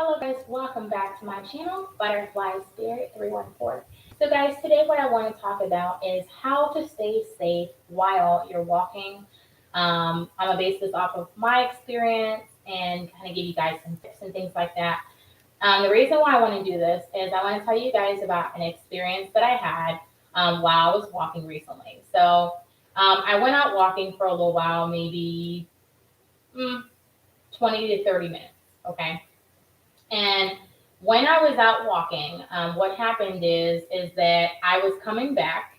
Hello guys, welcome back to my channel, Butterfly Spirit 314. So guys, today what I want to talk about is how to stay safe while you're walking. I'm gonna base this off of my experience and kind of give you guys some tips and things like that. The reason why I want to do this is I want to tell you guys about an experience that I had while I was walking recently. I went out walking for a little while, maybe 20 to 30 minutes, okay? And when I was out walking, what happened is that I was coming back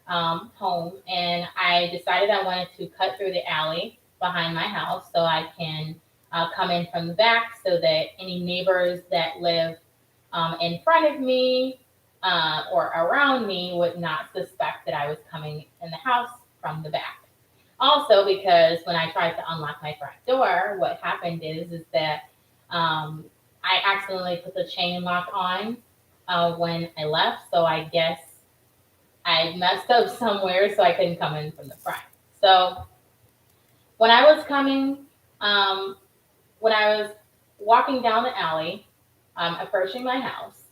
home, and I decided I wanted to cut through the alley behind my house so I can come in from the back, so that any neighbors that live in front of me or around me would not suspect that I was coming in the house from the back. Also, because when I tried to unlock my front door, what happened is that um, I accidentally put the chain lock on when I left. So I guess I messed up somewhere, so I couldn't come in from the front. So when I was coming, um, when I was walking down the alley, approaching my house,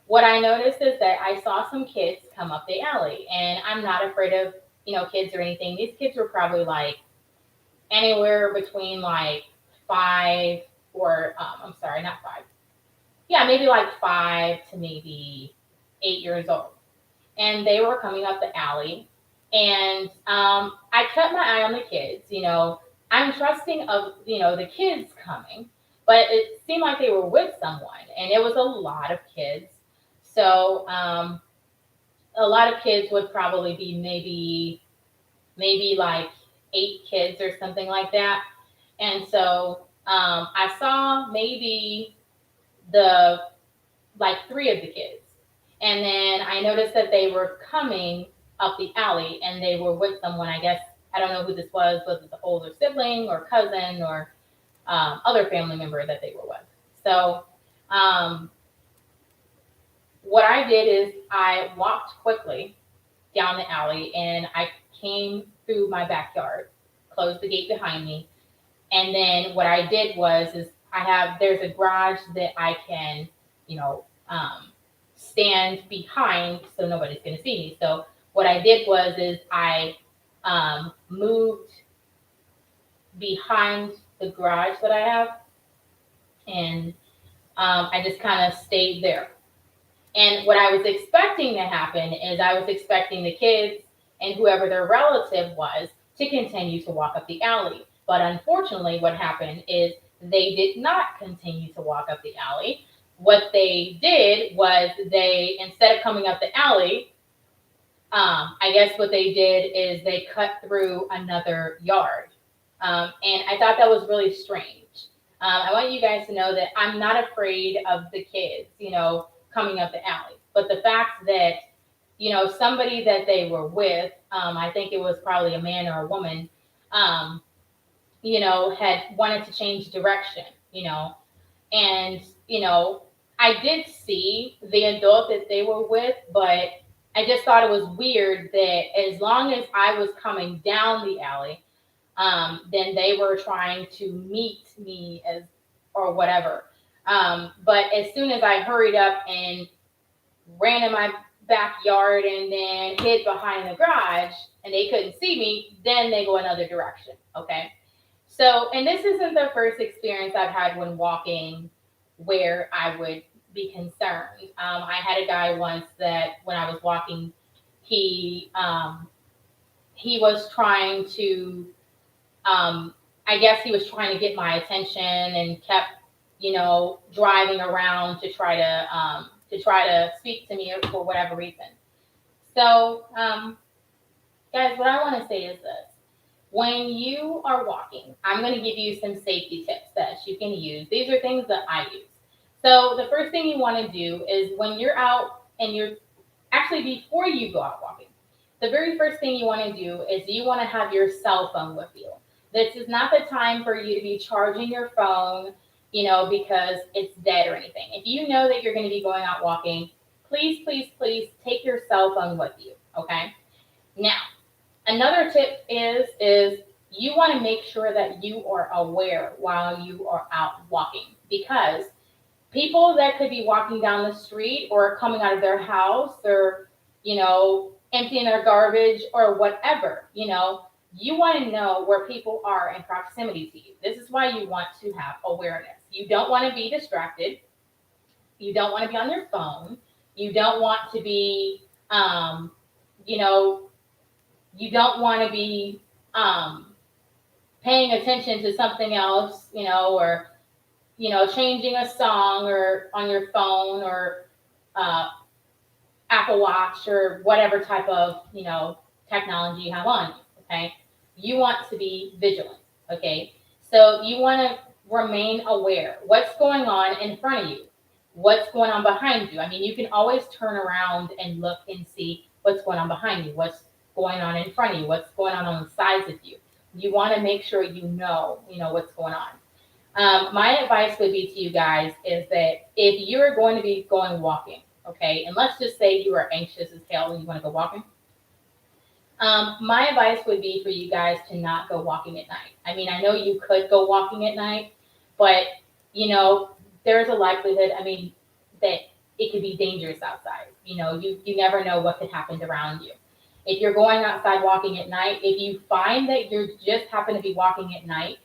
what I noticed is that I saw some kids come up the alley, and I'm not afraid of kids or anything. These kids were probably like anywhere between like five or I'm sorry, not five. Yeah, maybe like 5 to maybe 8 years old, and they were coming up the alley, and I kept my eye on the kids. I'm trusting of the kids coming, but it seemed like they were with someone, and it was a lot of kids. So a lot of kids would probably be maybe like 8 kids or something like that. And so I saw maybe the like 3 of the kids. And then I noticed that they were coming up the alley, and they were with someone. I guess I don't know who this was, whether it's an older sibling or cousin or other family member that they were with. So um, what I did is I walked quickly down the alley, and I came through my backyard, closed the gate behind me. And then what I did was is there's a garage that I can, you know, stand behind so nobody's gonna see me. So what I did was is I moved behind the garage that I have, and I just kind of stayed there. And what I was expecting to happen is I was expecting the kids and whoever their relative was to continue to walk up the alley. But unfortunately, what happened is they did not continue to walk up the alley. What they did was instead of coming up the alley, I guess what they did is they cut through another yard. And I thought that was really strange. I want you guys to know that I'm not afraid of the kids, coming up the alley. But the fact that, somebody that they were with, I think it was probably a man or a woman, um, had wanted to change direction, and, I did see the adult that they were with, but I just thought it was weird that as long as I was coming down the alley, then they were trying to meet me as or whatever. But as soon as I hurried up and ran in my backyard and then hid behind the garage and they couldn't see me, then they go another direction. Okay. So, and this isn't the first experience I've had when walking where I would be concerned. I had a guy once that when I was walking, he he was trying to I guess he was trying to get my attention and kept, driving around to try to speak to me for whatever reason. So, guys, what I want to say is this: when you are walking, I'm going to give you some safety tips that you can use. These are things that I use. So, the first thing you want to do is when you're out and you're actually before you go out walking, the very first thing you want to do is you want to have your cell phone with you. This is not the time for you to be charging your phone, because it's dead or anything. If you know that you're going to be going out walking, please, please, please take your cell phone with you. Okay. Now, another tip is you want to make sure that you are aware while you are out walking, because people that could be walking down the street or coming out of their house or, emptying their garbage or whatever, you want to know where people are in proximity to you. This is why you want to have awareness. You don't want to be distracted. You don't want to be on your phone. You don't want to be, you know, you don't want to be paying attention to something else, or, changing a song or on your phone or uh, Apple Watch or whatever type of, technology you have on you, okay? You want to be vigilant, okay? So you want to remain aware. What's going on in front of you? What's going on behind you? I mean, you can always turn around and look and see what's going on behind you, what's going on in front of you, what's going on the sides of you. You want to make sure you know what's going on. My advice would be to you guys is that if you're going to be going walking, okay, and let's just say you are anxious as hell and you want to go walking, my advice would be for you guys to not go walking at night. I mean, I know you could go walking at night, but there's a likelihood, that it could be dangerous outside. You never know what could happen around you. If you're going outside walking at night, if you find that you just happen to be walking at night,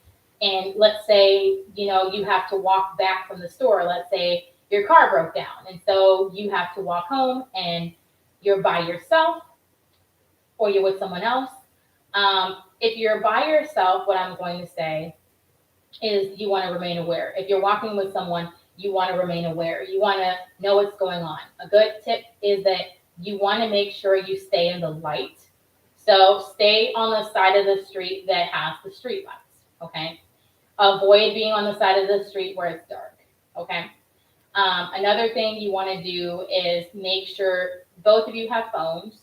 and let's say, you have to walk back from the store, let's say your car broke down, and so you have to walk home and you're by yourself or you're with someone else. If you're by yourself, what I'm going to say is you want to remain aware. If you're walking with someone, you want to remain aware. You want to know what's going on. A good tip is that you want to make sure you stay in the light. So stay on the side of the street that has the street lights, okay? Avoid being on the side of the street where it's dark, okay? Another thing you want to do is make sure both of you have phones,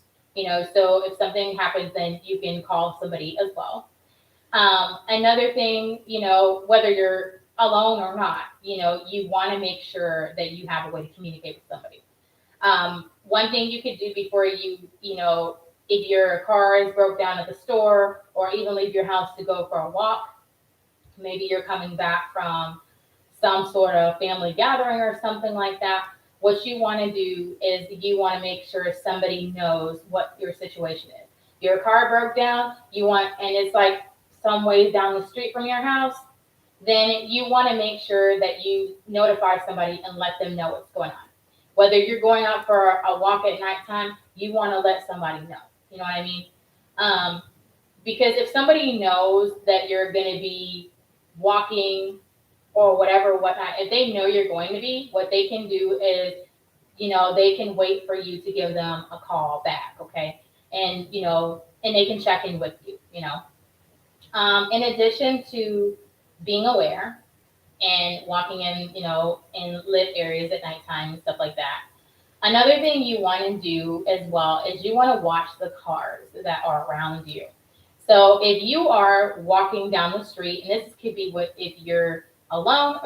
so if something happens, then you can call somebody as well. Another thing, whether you're alone or not, you want to make sure that you have a way to communicate with somebody. One thing you could do before if your car is broke down at the store or even leave your house to go for a walk, maybe you're coming back from some sort of family gathering or something like that. What you want to do is you want to make sure somebody knows what your situation is. Your car broke down, and it's like some ways down the street from your house, then you want to make sure that you notify somebody and let them know what's going on. Whether you're going out for a walk at nighttime, you want to let somebody know. You know what I mean? Because if somebody knows that you're going to be walking or whatnot, if they know you're going to be, what they can do is, they can wait for you to give them a call back, okay? And, and they can check in with you, In addition to being aware and walking in lit areas at nighttime and stuff like that, another thing you want to do as well is you want to watch the cars that are around you. So if you are walking down the street, and this could be if you're alone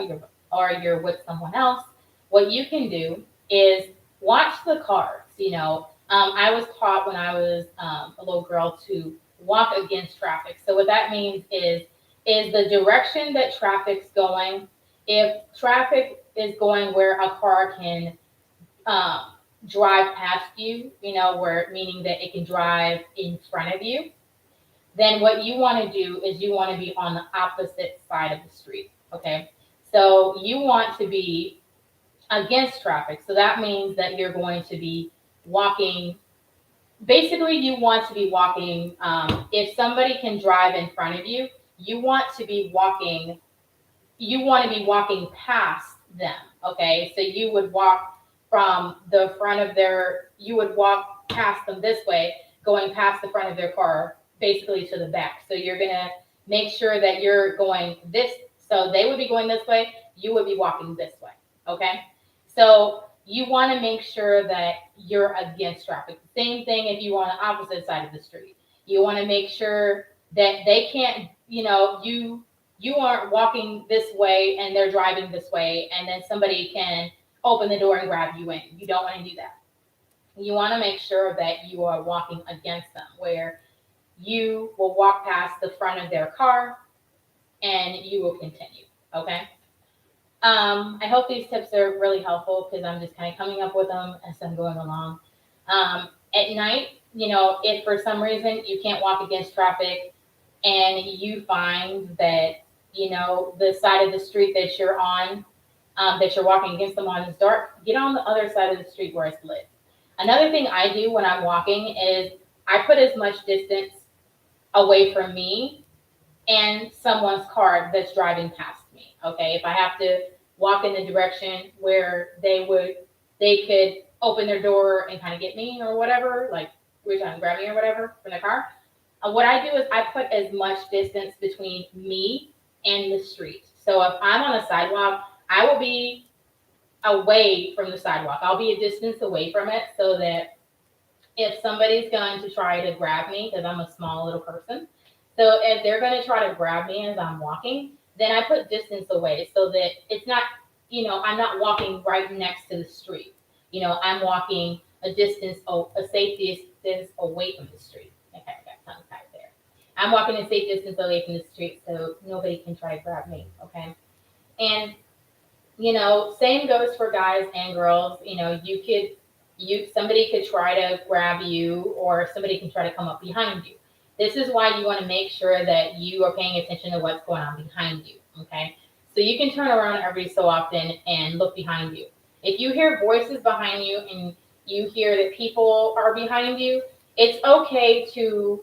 or you're with someone else, what you can do is watch the cars. I was taught when I was a little girl to walk against traffic. So what that means is the direction that traffic's going. If traffic is going where a car can drive past you, meaning that it can drive in front of you, then what you want to do is you want to be on the opposite side of the street, okay? So you want to be against traffic. So that means that you're going to be walking. Basically, you want to be walking. If somebody can drive in front of you, you want to be walking. You want to be walking past them, okay? So you would walk from the front of you would walk past them this way, going past the front of their car, basically to the back. So you're gonna make sure that you're going so they would be going this way, you would be walking this way, okay? So you want to make sure that you're against traffic. Same thing if you're on the opposite side of the street. You want to make sure that they can't, you aren't walking this way and they're driving this way, and then somebody can open the door and grab you in. You don't want to do that. You want to make sure that you are walking against them, where you will walk past the front of their car and you will continue, okay? I hope these tips are really helpful because I'm just kind of coming up with them as I'm going along. At night, if for some reason you can't walk against traffic and you find that, the side of the street that you're on, that you're walking against them on is dark, get on the other side of the street where it's lit. Another thing I do when I'm walking is I put as much distance away from me and someone's car that's driving past me. Okay, if I have to walk in the direction where they could open their door and kind of get me or whatever, like we're trying to grab me or whatever from the car. What I do is I put as much distance between me and the street. So if I'm on a sidewalk, I will be away from the sidewalk. I'll be a distance away from it so that if somebody's going to try to grab me, because I'm a small little person, so if they're going to try to grab me as I'm walking, then I put distance away so that it's not, I'm not walking right next to the street. I'm walking a distance, a safe distance away from the street. Okay, I got tongue tied there. I'm walking a safe distance away from the street so nobody can try to grab me. Okay. And same goes for guys and girls. Somebody could try to grab you, or somebody can try to come up behind you. This is why you want to make sure that you are paying attention to what's going on behind you. Okay, so you can turn around every so often and look behind you. If you hear voices behind you and you hear that people are behind you, it's okay to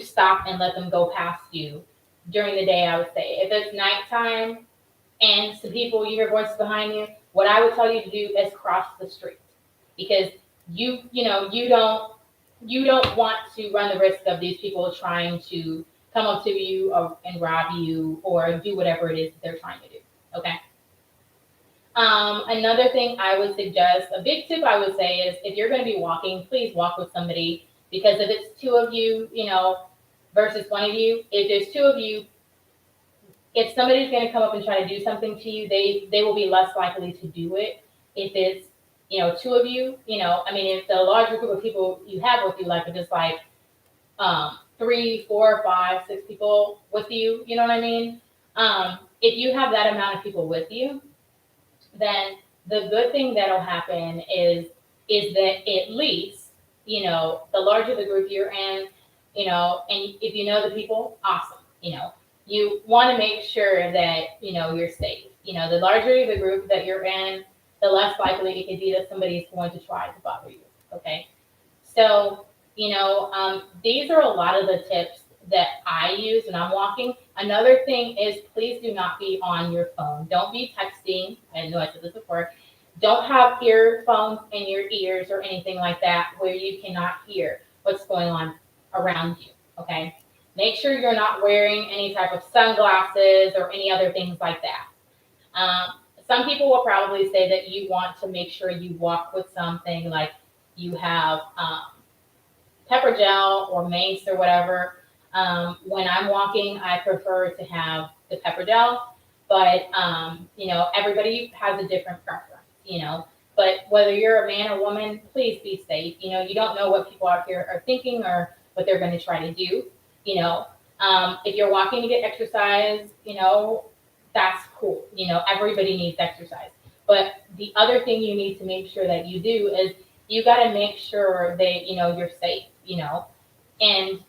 stop and let them go past you during the day. I would say if it's nighttime and some people, you hear voices behind you, what I would tell you to do is cross the street, because you don't want to run the risk of these people trying to come up to you and rob you or do whatever it is that they're trying to do. Okay. Another thing I would suggest, a big tip I would say is if you're going to be walking, please walk with somebody, because if it's two of you, versus one of you, if there's two of you, if somebody's going to come up and try to do something to you, they will be less likely to do it. If it's two of you, if it's a larger group of people you have with you, like if it's like 3, 4, 5, 6 people with you, you know what I mean? If you have that amount of people with you, then the good thing that'll happen is that at least, the larger the group you're in, and if you know the people, awesome. You want to make sure that, you're safe. The larger the group that you're in, the less likely it could be that somebody's going to try to bother you. Okay. So, these are a lot of the tips that I use when I'm walking. Another thing is, please do not be on your phone. Don't be texting. I know I said this before. Don't have earphones in your ears or anything like that where you cannot hear what's going on around you. Okay. Make sure you're not wearing any type of sunglasses or any other things like that. Some people will probably say that you want to make sure you walk with something like you have pepper gel or mace or whatever. When I'm walking, I prefer to have the pepper gel, but everybody has a different preference. But whether you're a man or woman, please be safe. You don't know what people out here are thinking or what they're going to try to do. If you're walking to get exercise, that's cool. Everybody needs exercise. But the other thing you need to make sure that you do is you got to make sure that, you're safe, and,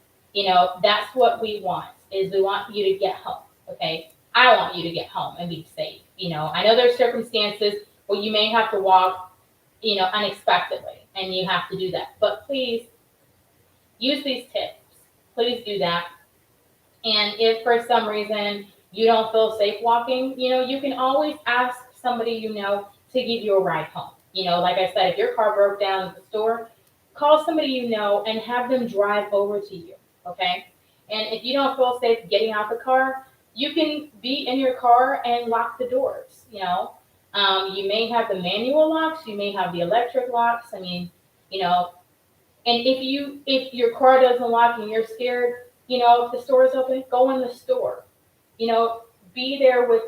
that's what we want, is we want you to get home. Okay. I want you to get home and be safe. I know there's circumstances where you may have to walk, unexpectedly, and you have to do that, but please use these tips. Please do that. And if for some reason you don't feel safe walking, you can always ask somebody to give you a ride home. Like I said, if your car broke down at the store, call somebody and have them drive over to you. Okay? And if you don't feel safe getting out the car, you can be in your car and lock the doors. You may have the manual locks, you may have the electric locks. And if your car doesn't lock and you're scared, if the store is open, go in the store. Be there with,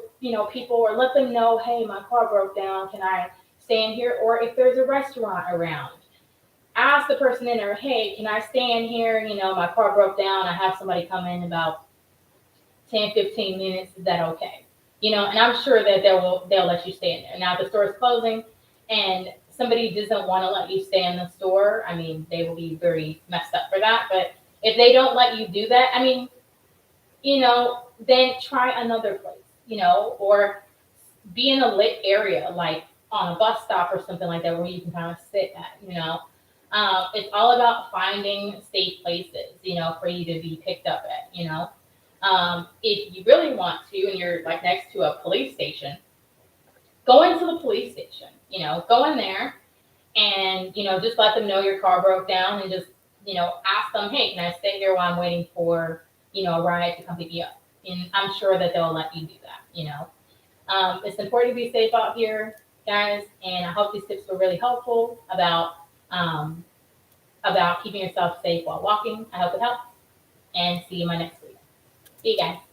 people, or let them know, hey, my car broke down. Can I stay in here? Or if there's a restaurant around, ask the person in there, hey, can I stay in here? My car broke down. I have somebody come in about 10, 15 minutes. Is that okay? and I'm sure that they'll let you stay in there. Now, if the store is closing and somebody doesn't want to let you stay in the store, I mean, they will be very messed up for that. But if they don't let you do that, I mean, then try another place, or be in a lit area, like on a bus stop or something like that, where you can kind of sit at. It's all about finding safe places, for you to be picked up at. If you really want to, and you're like next to a police station, go into the police station, go in there and, just let them know your car broke down and just, ask them, hey, can I stay here while I'm waiting for, a ride to come pick me up? And I'm sure that they'll let you do that. It's important to be safe out here, guys, and I hope these tips were really helpful about keeping yourself safe while walking. I hope it helps, and see you in my next video. See you guys.